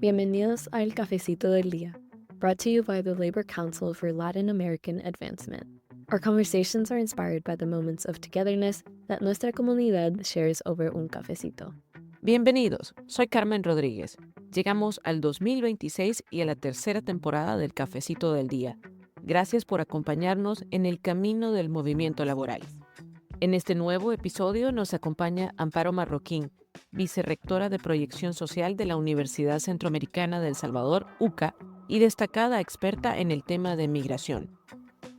Bienvenidos a El Cafecito del Día, brought to you by the Labor Council for Latin American Advancement. Our conversations are inspired by the moments of togetherness that nuestra comunidad shares over un cafecito. Bienvenidos, soy Carmen Rodríguez. Llegamos al 2026 y a la tercera temporada del Cafecito del Día. Gracias por acompañarnos en el camino del movimiento laboral. En este nuevo episodio nos acompaña Amparo Marroquín, vicerrectora de Proyección Social de la Universidad Centroamericana de El Salvador, UCA, y destacada experta en el tema de migración.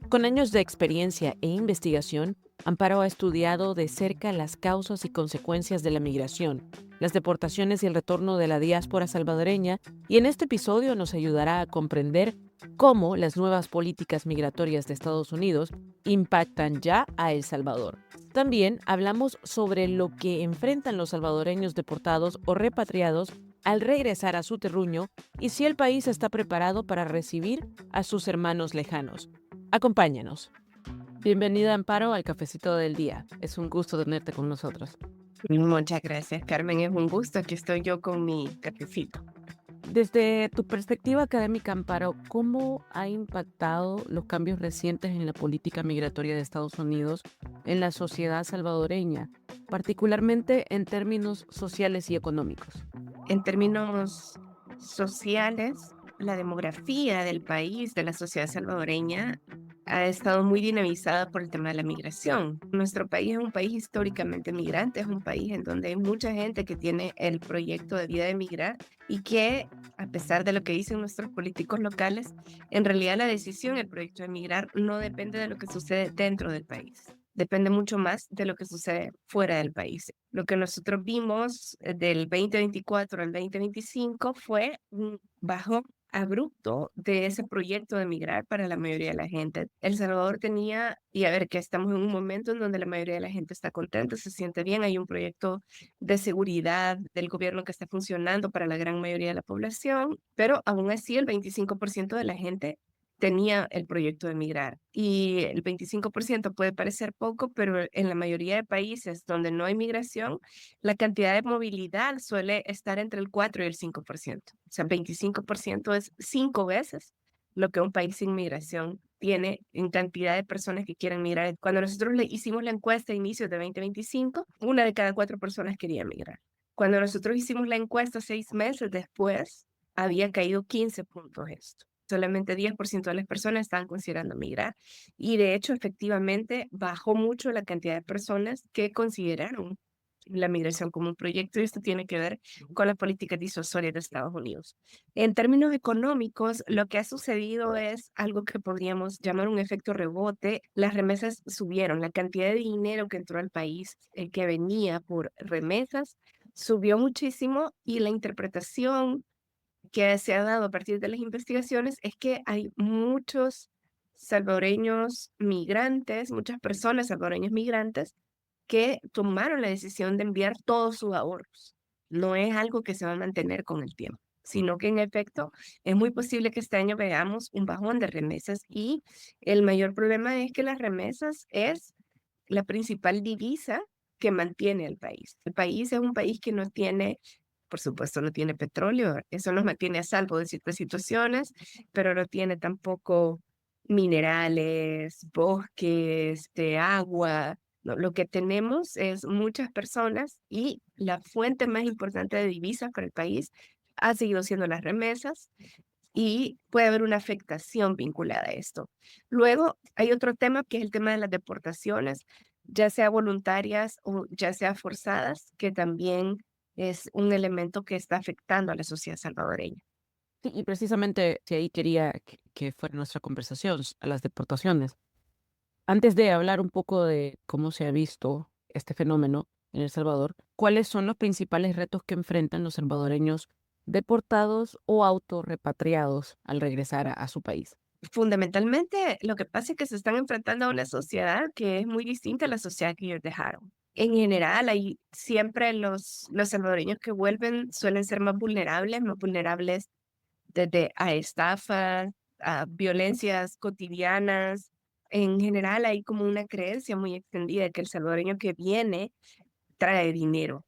Con años de experiencia e investigación, Amparo ha estudiado de cerca las causas y consecuencias de la migración, las deportaciones y el retorno de la diáspora salvadoreña, y en este episodio nos ayudará a comprender cómo las nuevas políticas migratorias de Estados Unidos impactan ya a El Salvador. También hablamos sobre lo que enfrentan los salvadoreños deportados o repatriados al regresar a su terruño y si el país está preparado para recibir a sus hermanos lejanos. Acompáñanos. Bienvenida, Amparo, al Cafecito del Día. Es un gusto tenerte con nosotros. Muchas gracias, Carmen. Es un gusto. Aquí estoy yo con mi cafecito. Desde tu perspectiva académica, Amparo, ¿cómo ha impactado los cambios recientes en la política migratoria de Estados Unidos en la sociedad salvadoreña, particularmente en términos sociales y económicos? En términos sociales, la demografía del país, de la sociedad salvadoreña, ha estado muy dinamizada por el tema de la migración. Nuestro país es un país históricamente migrante, es un país en donde hay mucha gente que tiene el proyecto de vida de emigrar y que, a pesar de lo que dicen nuestros políticos locales, en realidad la decisión, el proyecto de emigrar no depende de lo que sucede dentro del país. Depende mucho más de lo que sucede fuera del país. Lo que nosotros vimos del 2024 al 2025 fue un bajo abrupto de ese proyecto de emigrar para la mayoría de la gente. El Salvador tenía, y a ver, que estamos en un momento en donde la mayoría de la gente está contenta, se siente bien, hay un proyecto de seguridad del gobierno que está funcionando para la gran mayoría de la población, pero aún así el 25% de la gente tenía el proyecto de emigrar. Y el 25% puede parecer poco, pero en la mayoría de países donde no hay migración, la cantidad de movilidad suele estar entre el 4 y el 5%. O sea, 25% es 5 veces lo que un país sin migración tiene en cantidad de personas que quieren migrar. Cuando nosotros le hicimos la encuesta a inicios de 2025, una de cada 4 personas quería migrar. Cuando nosotros hicimos la encuesta 6 meses después, había caído 15 puntos esto. Solamente 10% de las personas estaban considerando migrar y de hecho efectivamente bajó mucho la cantidad de personas que consideraron la migración como un proyecto y esto tiene que ver con las políticas disuasorias de Estados Unidos. En términos económicos, lo que ha sucedido es algo que podríamos llamar un efecto rebote. Las remesas subieron, la cantidad de dinero que entró al país, el que venía por remesas, subió muchísimo y la interpretación que se ha dado a partir de las investigaciones es que hay muchos salvadoreños migrantes, muchas personas salvadoreños migrantes que tomaron la decisión de enviar todos sus ahorros. No es algo que se va a mantener con el tiempo, sino que en efecto es muy posible que este año veamos un bajón de remesas y el mayor problema es que las remesas es la principal divisa que mantiene al país. El país es un país que no tiene, por supuesto, no tiene petróleo, eso nos mantiene a salvo de ciertas situaciones, pero no tiene tampoco minerales, bosques, de agua. No, lo que tenemos es muchas personas y la fuente más importante de divisas para el país ha seguido siendo las remesas y puede haber una afectación vinculada a esto. Luego hay otro tema que es el tema de las deportaciones, ya sea voluntarias o ya sea forzadas, que también es un elemento que está afectando a la sociedad salvadoreña. Sí, y precisamente de ahí quería que fuera nuestra conversación, a las deportaciones. Antes de hablar un poco de cómo se ha visto este fenómeno en El Salvador, ¿cuáles son los principales retos que enfrentan los salvadoreños deportados o autorrepatriados al regresar a su país? Fundamentalmente, lo que pasa es que se están enfrentando a una sociedad que es muy distinta a la sociedad que ellos dejaron. En general, hay siempre los salvadoreños que vuelven suelen ser más vulnerables desde a estafas, a violencias cotidianas. En general, hay como una creencia muy extendida de que el salvadoreño que viene trae dinero.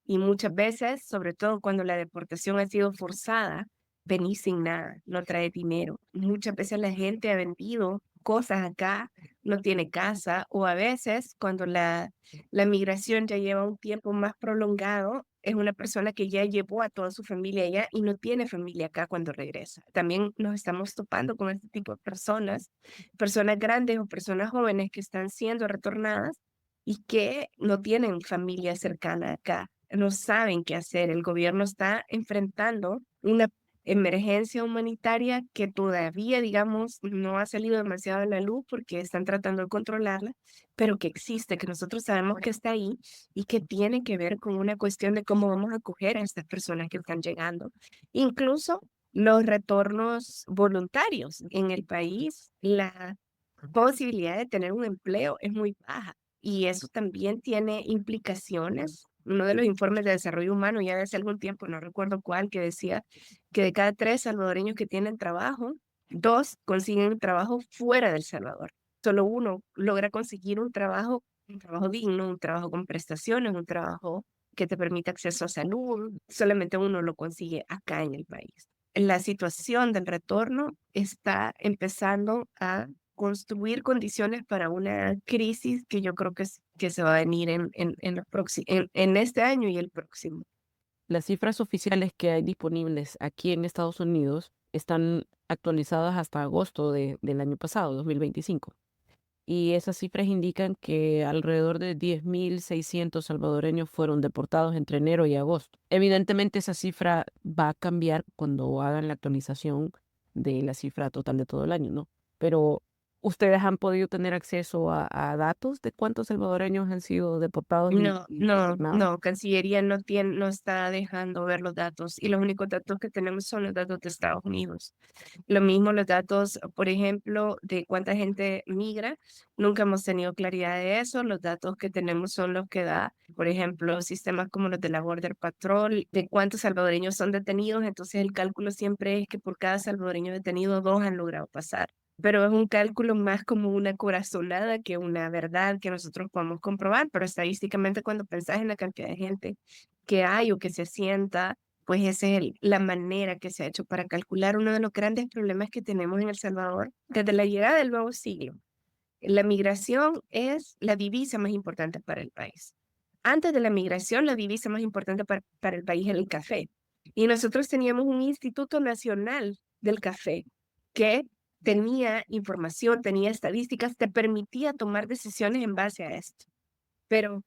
Y muchas veces, sobre todo cuando la deportación ha sido forzada, venís sin nada, no trae dinero. Muchas veces la gente ha vendido cosas acá, no tiene casa, o a veces cuando la migración ya lleva un tiempo más prolongado, es una persona que ya llevó a toda su familia allá y no tiene familia acá cuando regresa. También nos estamos topando con este tipo de personas, personas grandes o personas jóvenes que están siendo retornadas y que no tienen familia cercana acá, no saben qué hacer. El gobierno está enfrentando una emergencia humanitaria que todavía, digamos, no ha salido demasiado a la luz porque están tratando de controlarla, pero que existe, que nosotros sabemos que está ahí y que tiene que ver con una cuestión de cómo vamos a acoger a estas personas que están llegando. Incluso los retornos voluntarios en el país, la posibilidad de tener un empleo es muy baja y eso también tiene implicaciones. Uno de los informes de desarrollo humano ya de hace algún tiempo, no recuerdo cuál, que decía que de cada 3 salvadoreños que tienen trabajo, 2 consiguen trabajo fuera del Salvador. Solo uno logra conseguir un trabajo digno, un trabajo con prestaciones, un trabajo que te permita acceso a salud. Solamente uno lo consigue acá en el país. La situación del retorno está empezando a construir condiciones para una crisis que yo creo que se va a venir en este año y el próximo. Las cifras oficiales que hay disponibles aquí en Estados Unidos están actualizadas hasta agosto del año pasado, 2025. Y esas cifras indican que alrededor de 10.600 salvadoreños fueron deportados entre enero y agosto. Evidentemente esa cifra va a cambiar cuando hagan la actualización de la cifra total de todo el año, ¿no? Pero ¿ustedes han podido tener acceso a datos de cuántos salvadoreños han sido deportados y retornados? Cancillería no está dejando ver los datos y los únicos datos que tenemos son los datos de Estados Unidos. Lo mismo los datos, por ejemplo, de cuánta gente migra, nunca hemos tenido claridad de eso. Los datos que tenemos son los que da, por ejemplo, sistemas como los de la Border Patrol, de cuántos salvadoreños son detenidos. Entonces el cálculo siempre es que por cada salvadoreño detenido, 2 han logrado pasar. Pero es un cálculo más como una corazonada que una verdad que nosotros podemos comprobar. Pero estadísticamente cuando pensás en la cantidad de gente que hay o que se asienta, pues esa es la manera que se ha hecho para calcular uno de los grandes problemas que tenemos en El Salvador desde la llegada del nuevo siglo. La migración es la divisa más importante para el país. Antes de la migración, la divisa más importante para el país era el café. Y nosotros teníamos un Instituto Nacional del Café que tenía información, tenía estadísticas, te permitía tomar decisiones en base a esto. Pero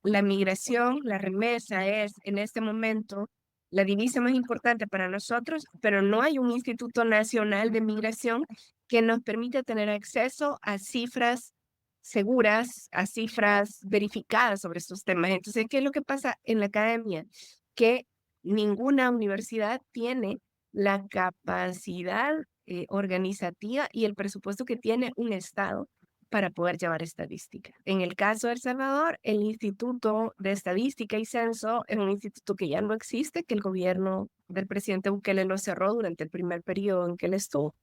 la migración, la remesa es en este momento la divisa más importante para nosotros, pero no hay un Instituto Nacional de Migración que nos permita tener acceso a cifras seguras, a cifras verificadas sobre estos temas. Entonces, ¿qué es lo que pasa en la academia? Que ninguna universidad tiene la capacidad organizativa y el presupuesto que tiene un Estado para poder llevar estadística. En el caso de El Salvador, el Instituto de Estadística y Censo es un instituto que ya no existe, que el gobierno del presidente Bukele lo cerró durante el primer periodo en que él estuvo.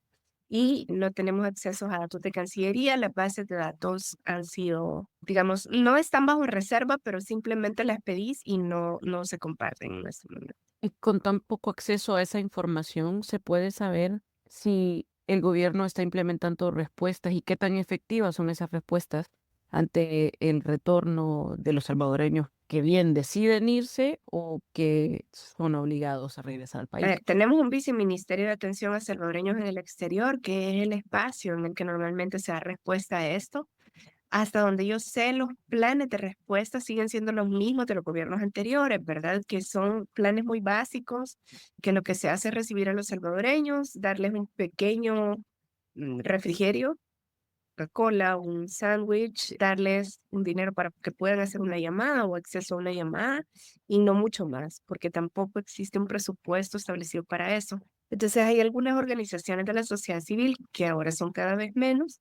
Y no tenemos acceso a datos de Cancillería. Las bases de datos han sido, digamos, no están bajo reserva, pero simplemente las pedís y no se comparten en este momento. Y con tan poco acceso a esa información, ¿se puede saber si el gobierno está implementando respuestas y qué tan efectivas son esas respuestas ante el retorno de los salvadoreños que bien deciden irse o que son obligados a regresar al A país? ver, tenemos un viceministerio de atención a salvadoreños en el exterior, que es el espacio en el que normalmente se da respuesta a esto. Hasta donde yo sé, los planes de respuesta siguen siendo los mismos de los gobiernos anteriores, ¿verdad? Que son planes muy básicos, que lo que se hace es recibir a los salvadoreños, darles un pequeño refrigerio, Coca-Cola, un sándwich, darles un dinero para que puedan hacer una llamada o acceso a una llamada y no mucho más, porque tampoco existe un presupuesto establecido para eso. Entonces hay algunas organizaciones de la sociedad civil que ahora son cada vez menos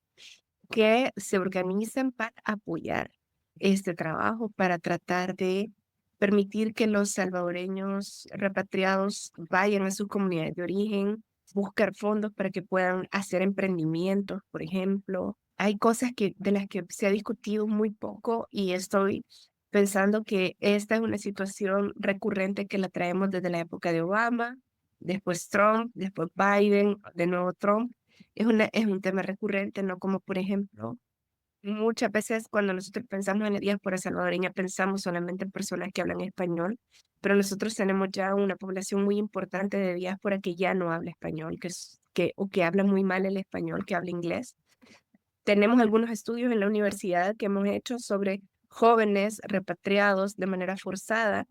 que se organizan para apoyar este trabajo, para tratar de permitir que los salvadoreños repatriados vayan a sus comunidades de origen, buscar fondos para que puedan hacer emprendimientos, por ejemplo. Hay cosas de las que se ha discutido muy poco y estoy pensando que esta es una situación recurrente que la traemos desde la época de Obama, después Trump, después Biden, de nuevo Trump. Es un tema recurrente, no como por ejemplo, muchas veces cuando nosotros pensamos en la diáspora salvadoreña pensamos solamente en personas que hablan español, pero nosotros tenemos ya una población muy importante de diáspora que ya no habla español, o que habla muy mal el español, que habla inglés. Tenemos algunos estudios en la universidad que hemos hecho sobre jóvenes repatriados de manera forzada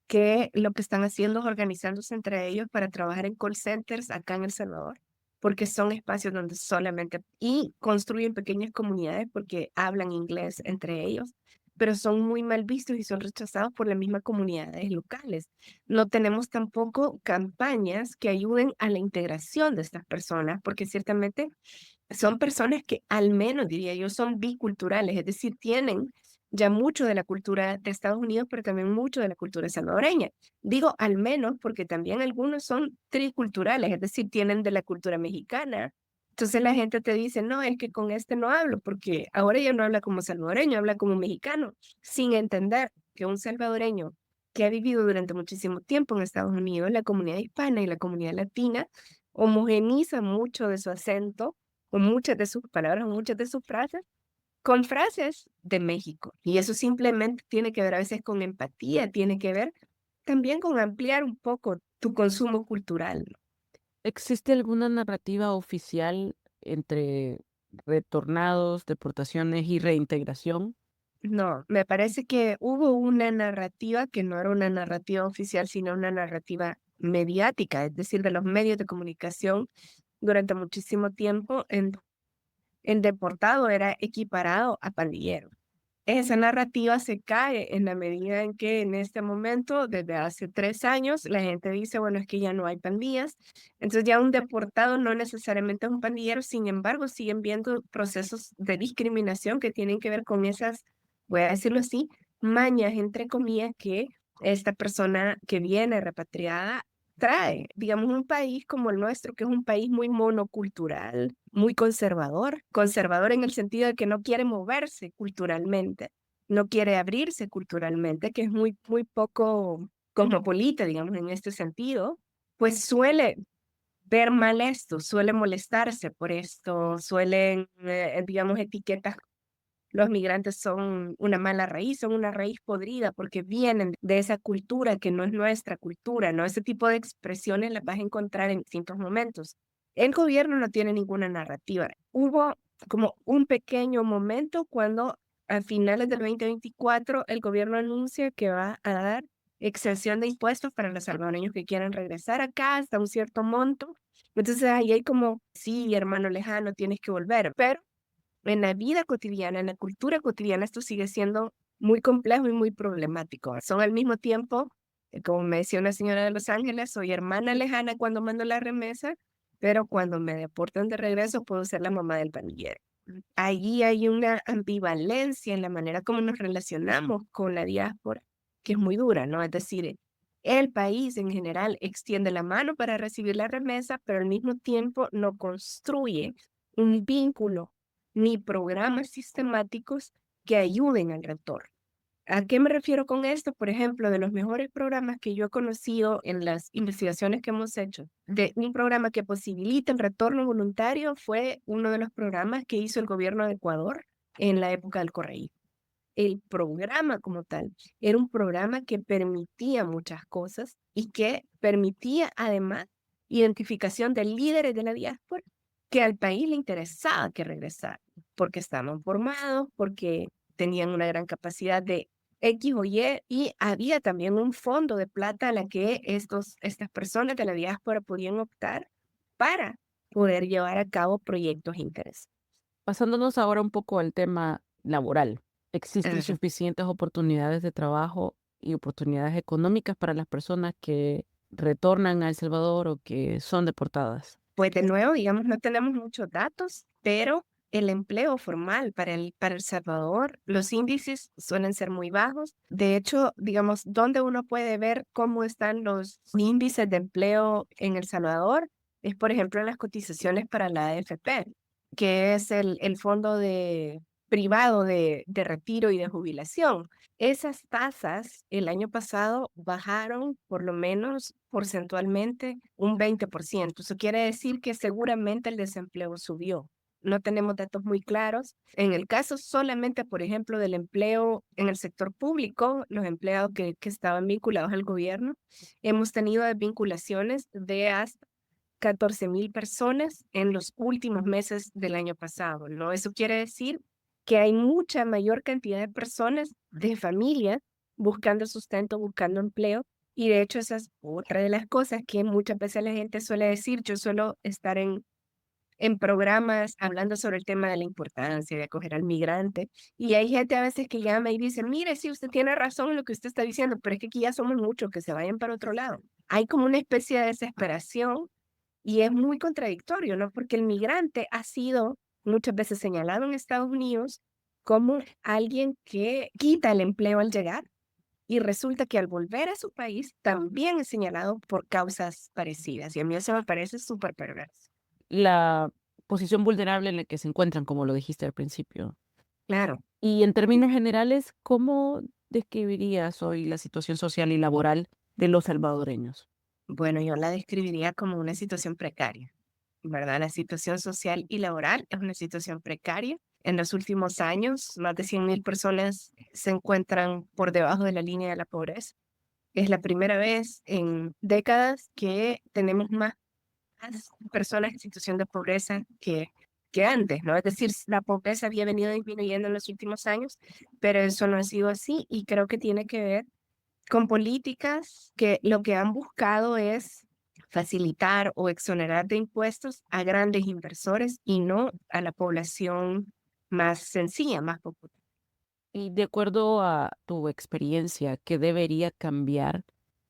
que lo que están haciendo es organizándose entre ellos para trabajar en call centers acá en El Salvador, porque son espacios donde solamente, y construyen pequeñas comunidades porque hablan inglés entre ellos, pero son muy mal vistos y son rechazados por las mismas comunidades locales. No tenemos tampoco campañas que ayuden a la integración de estas personas, porque ciertamente son personas que al menos, diría yo, son biculturales, es decir, tienen ya mucho de la cultura de Estados Unidos, pero también mucho de la cultura salvadoreña. Digo al menos porque también algunos son triculturales, es decir, tienen de la cultura mexicana. Entonces la gente te dice, no, es que con este no hablo, porque ahora ya no habla como salvadoreño, habla como mexicano, sin entender que un salvadoreño que ha vivido durante muchísimo tiempo en Estados Unidos, la comunidad hispana y la comunidad latina, homogeniza mucho de su acento con muchas de sus palabras, muchas de sus frases, con frases de México. Y eso simplemente tiene que ver a veces con empatía, tiene que ver también con ampliar un poco tu consumo cultural, ¿no? ¿Existe alguna narrativa oficial entre retornados, deportaciones y reintegración? No, me parece que hubo una narrativa que no era una narrativa oficial, sino una narrativa mediática, es decir, de los medios de comunicación durante muchísimo tiempo, en deportado era equiparado a pandillero. Esa narrativa se cae en la medida en que en este momento, desde hace 3 años, la gente dice, bueno, es que ya no hay pandillas. Entonces ya un deportado no necesariamente es un pandillero, sin embargo, siguen viendo procesos de discriminación que tienen que ver con esas, voy a decirlo así, mañas, entre comillas, que esta persona que viene repatriada trae. Digamos, un país como el nuestro, que es un país muy monocultural, muy conservador, conservador en el sentido de que no quiere moverse culturalmente, no quiere abrirse culturalmente, que es muy, muy poco cosmopolita, digamos, en este sentido, pues suele ver mal esto, suele molestarse por esto, suelen, digamos, etiquetas. Los migrantes son una mala raíz, son una raíz podrida porque vienen de esa cultura que no es nuestra cultura, ¿no? Ese tipo de expresiones las vas a encontrar en distintos momentos. El gobierno no tiene ninguna narrativa. Hubo como un pequeño momento cuando a finales del 2024 el gobierno anuncia que va a dar exención de impuestos para los salvadoreños que quieran regresar acá hasta un cierto monto. Entonces ahí hay como, sí, hermano lejano, tienes que volver, pero en la vida cotidiana, en la cultura cotidiana, esto sigue siendo muy complejo y muy problemático. Son al mismo tiempo, como me decía una señora de Los Ángeles, soy hermana lejana cuando mando la remesa, pero cuando me deportan de regreso puedo ser la mamá del pandillero. Allí hay una ambivalencia en la manera como nos relacionamos con la diáspora, que es muy dura, ¿no? Es decir, el país en general extiende la mano para recibir la remesa, pero al mismo tiempo no construye un vínculo ni programas sistemáticos que ayuden al retorno. ¿A qué me refiero con esto? Por ejemplo, de los mejores programas que yo he conocido en las investigaciones que hemos hecho, de un programa que posibilita el retorno voluntario fue uno de los programas que hizo el gobierno de Ecuador en la época del correísmo. El programa como tal era un programa que permitía muchas cosas y que permitía además identificación de líderes de la diáspora que al país le interesaba que regresaran, porque estaban formados, porque tenían una gran capacidad de X o y había también un fondo de plata a la que estas personas de la diáspora podían optar para poder llevar a cabo proyectos interesantes. Pasándonos ahora un poco al tema laboral. ¿Existen suficientes oportunidades de trabajo y oportunidades económicas para las personas que retornan a El Salvador o que son deportadas? Pues de nuevo, digamos, no tenemos muchos datos, pero el empleo formal para El Salvador, los índices suelen ser muy bajos. De hecho, digamos, donde uno puede ver cómo están los índices de empleo en El Salvador es, por ejemplo, en las cotizaciones para la AFP, que es el fondo de privado de retiro y de jubilación. Esas tasas el año pasado bajaron por lo menos porcentualmente un 20%. Eso quiere decir que seguramente el desempleo subió. No tenemos datos muy claros. En el caso solamente, por ejemplo, del empleo en el sector público, los empleados que estaban vinculados al gobierno, hemos tenido desvinculaciones de hasta 14,000 personas en los últimos meses del año pasado, ¿no? Eso quiere decir que hay mucha mayor cantidad de personas, de familias, buscando sustento, buscando empleo. Y de hecho, esa es otra de las cosas que muchas veces la gente suele decir. Yo suelo estar en programas hablando sobre el tema de la importancia de acoger al migrante. Y hay gente a veces que llama y dice, mire, sí, usted tiene razón en lo que usted está diciendo, pero es que aquí ya somos muchos que se vayan para otro lado. Hay como una especie de desesperación y es muy contradictorio, ¿no? Porque el migrante ha sido muchas veces señalado en Estados Unidos como alguien que quita el empleo al llegar y resulta que al volver a su país también es señalado por causas parecidas. Y a mí eso me parece súper perverso. La posición vulnerable en la que se encuentran, como lo dijiste al principio. Claro. Y en términos generales, ¿cómo describirías hoy la situación social y laboral de los salvadoreños? Bueno, yo la describiría como una situación precaria, ¿verdad? La situación social y laboral es una situación precaria. En los últimos años, más de 100,000 personas se encuentran por debajo de la línea de la pobreza. Es la primera vez en décadas que tenemos más personas en situación de pobreza que antes, ¿no? Es decir, la pobreza había venido disminuyendo en los últimos años, pero eso no ha sido así y creo que tiene que ver con políticas que lo que han buscado es facilitar o exonerar de impuestos a grandes inversores y no a la población más sencilla, más popular. Y de acuerdo a tu experiencia, ¿qué debería cambiar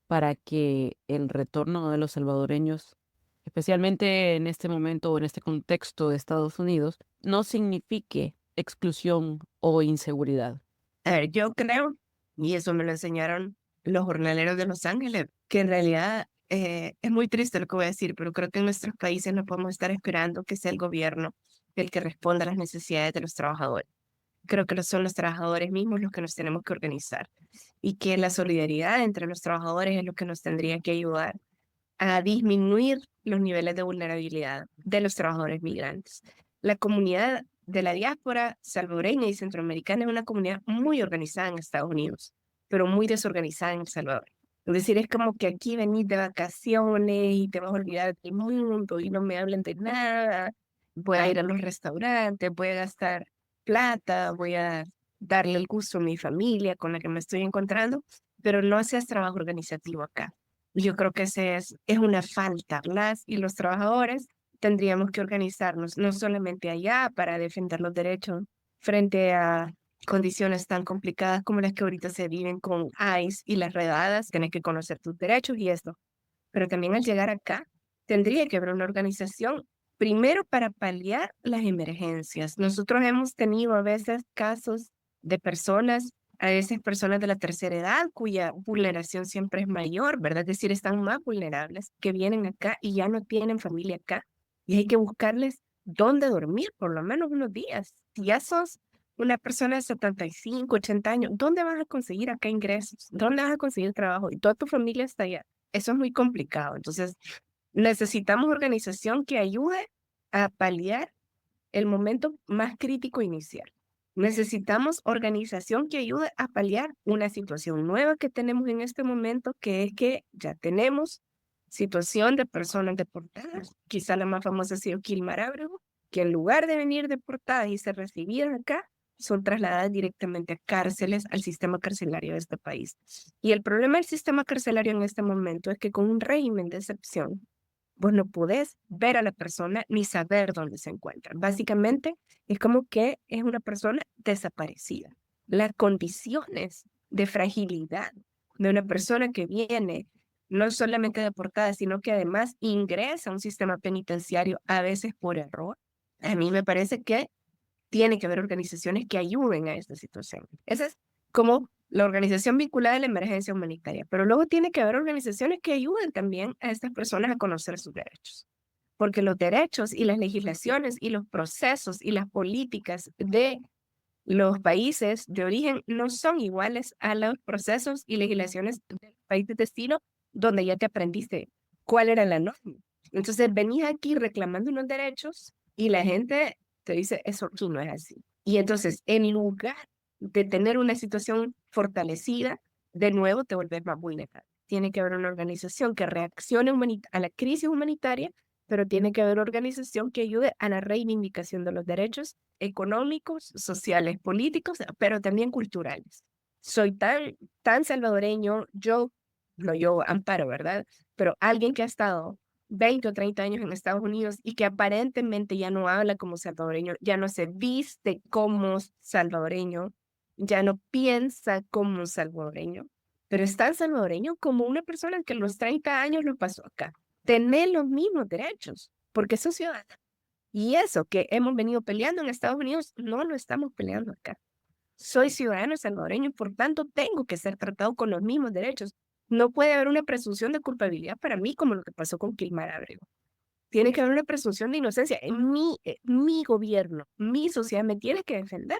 para que el retorno de los salvadoreños, especialmente en este momento o en este contexto de Estados Unidos, no signifique exclusión o inseguridad? A ver, yo creo, y eso me lo enseñaron los jornaleros de Los Ángeles, que en realidad es muy triste lo que voy a decir, pero creo que en nuestros países no podemos estar esperando que sea el gobierno el que responda a las necesidades de los trabajadores. Creo que son los trabajadores mismos los que nos tenemos que organizar y que la solidaridad entre los trabajadores es lo que nos tendría que ayudar a disminuir los niveles de vulnerabilidad de los trabajadores migrantes. La comunidad de la diáspora salvadoreña y centroamericana es una comunidad muy organizada en Estados Unidos, pero muy desorganizada en El Salvador. Es decir, es como que aquí venís de vacaciones y te vas a olvidar del mundo y no me hablen de nada. Voy a ir a los restaurantes, voy a gastar plata, voy a darle el gusto a mi familia con la que me estoy encontrando, pero no haces trabajo organizativo acá. Yo creo que es una falta. Las y los trabajadores tendríamos que organizarnos, no solamente allá para defender los derechos frente a condiciones tan complicadas como las que ahorita se viven con ICE y las redadas, tienes que conocer tus derechos y esto, pero también al llegar acá tendría que haber una organización primero para paliar las emergencias. Nosotros hemos tenido a veces casos de personas, a veces personas de la tercera edad cuya vulneración siempre es mayor, ¿verdad? Es decir, están más vulnerables, que vienen acá y ya no tienen familia acá y hay que buscarles dónde dormir por lo menos unos días. Si ya sos una persona de 75, 80 años, ¿dónde vas a conseguir acá ingresos? ¿Dónde vas a conseguir trabajo? Y toda tu familia está allá. Eso es muy complicado. Entonces, necesitamos organización que ayude a paliar el momento más crítico inicial. Necesitamos organización que ayude a paliar una situación nueva que tenemos en este momento, que es que ya tenemos situación de personas deportadas. Quizá la más famosa ha sido Kilmar Abrego, que en lugar de venir deportadas y ser recibidas acá, son trasladadas directamente a cárceles, al sistema carcelario de este país. Y el problema del sistema carcelario en este momento es que con un régimen de excepción, vos no podés ver a la persona ni saber dónde se encuentra. Básicamente, es como que es una persona desaparecida. Las condiciones de fragilidad de una persona que viene no solamente deportada, sino que además ingresa a un sistema penitenciario a veces por error. A mí me parece que tiene que haber organizaciones que ayuden a esta situación. Esa es como la organización vinculada a la emergencia humanitaria, pero luego tiene que haber organizaciones que ayuden también a estas personas a conocer sus derechos, porque los derechos y las legislaciones y los procesos y las políticas de Los países de origen no son iguales a los procesos y legislaciones del país de destino donde ya te aprendiste cuál era la norma. Entonces venís aquí reclamando unos derechos y la gente te dice, eso aquí no es así. Y entonces, en lugar de tener una situación fortalecida, de nuevo te vuelves más vulnerable. Tiene que haber una organización que reaccione a la crisis humanitaria, pero tiene que haber organización que ayude a la reivindicación de los derechos económicos, sociales, políticos, pero también culturales. Soy tan salvadoreño, no yo, Amparo, ¿verdad? Pero alguien que ha estado 20 o 30 años en Estados Unidos y que aparentemente ya no habla como salvadoreño, ya no se viste como salvadoreño, ya no piensa como salvadoreño, pero es tan salvadoreño como una persona que a los 30 años lo pasó acá. Tener los mismos derechos, porque sos ciudadano. Y eso que hemos venido peleando en Estados Unidos, no lo estamos peleando acá. Soy ciudadano salvadoreño y por tanto tengo que ser tratado con los mismos derechos. No puede haber una presunción de culpabilidad para mí como lo que pasó con Kilmar Abrego. Tiene que haber una presunción de inocencia. Mi gobierno, mi sociedad me tiene que defender.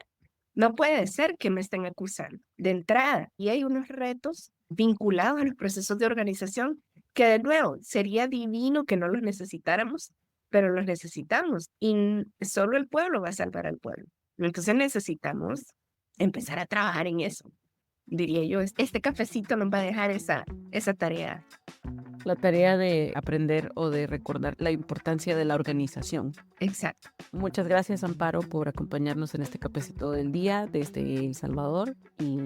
No puede ser que me estén acusando de entrada. Y hay unos retos vinculados a los procesos de organización que, de nuevo, sería divino que no los necesitáramos, pero los necesitamos. Y solo el pueblo va a salvar al pueblo. Entonces necesitamos empezar a trabajar en eso. Diría yo, este cafecito nos va a dejar esa tarea. La tarea de aprender o de recordar la importancia de la organización. Exacto. Muchas gracias, Amparo, por acompañarnos en este cafecito del día desde El Salvador y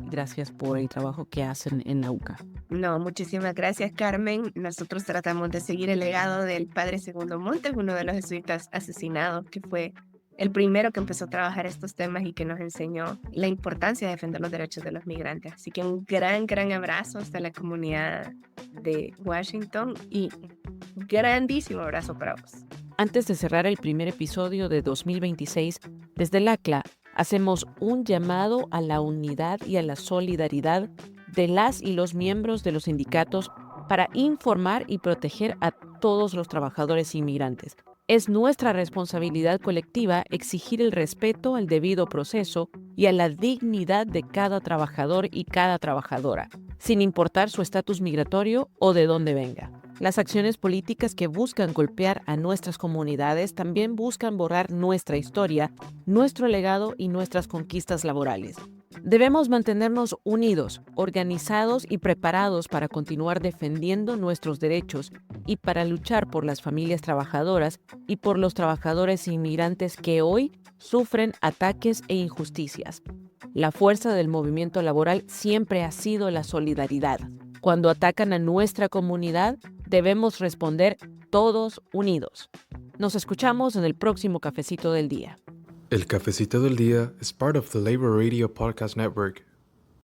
gracias por el trabajo que hacen en la UCA. No, muchísimas gracias, Carmen. Nosotros tratamos de seguir el legado del padre Segundo Montes, uno de los jesuitas asesinados, que fue el primero que empezó a trabajar estos temas y que nos enseñó la importancia de defender los derechos de los migrantes. Así que un gran abrazo hasta la comunidad de Washington y un grandísimo abrazo para vos. Antes de cerrar el primer episodio de 2026, desde el ACLA hacemos un llamado a la unidad y a la solidaridad de las y los miembros de los sindicatos para informar y proteger a todos los trabajadores inmigrantes. Es nuestra responsabilidad colectiva exigir el respeto al debido proceso y a la dignidad de cada trabajador y cada trabajadora, sin importar su estatus migratorio o de dónde venga. Las acciones políticas que buscan golpear a nuestras comunidades también buscan borrar nuestra historia, nuestro legado y nuestras conquistas laborales. Debemos mantenernos unidos, organizados y preparados para continuar defendiendo nuestros derechos y para luchar por las familias trabajadoras y por los trabajadores inmigrantes que hoy sufren ataques e injusticias. La fuerza del movimiento laboral siempre ha sido la solidaridad. Cuando atacan a nuestra comunidad, debemos responder todos unidos. Nos escuchamos en el próximo Cafecito del Día. El Cafecito del Día is part of the Labor Radio Podcast Network.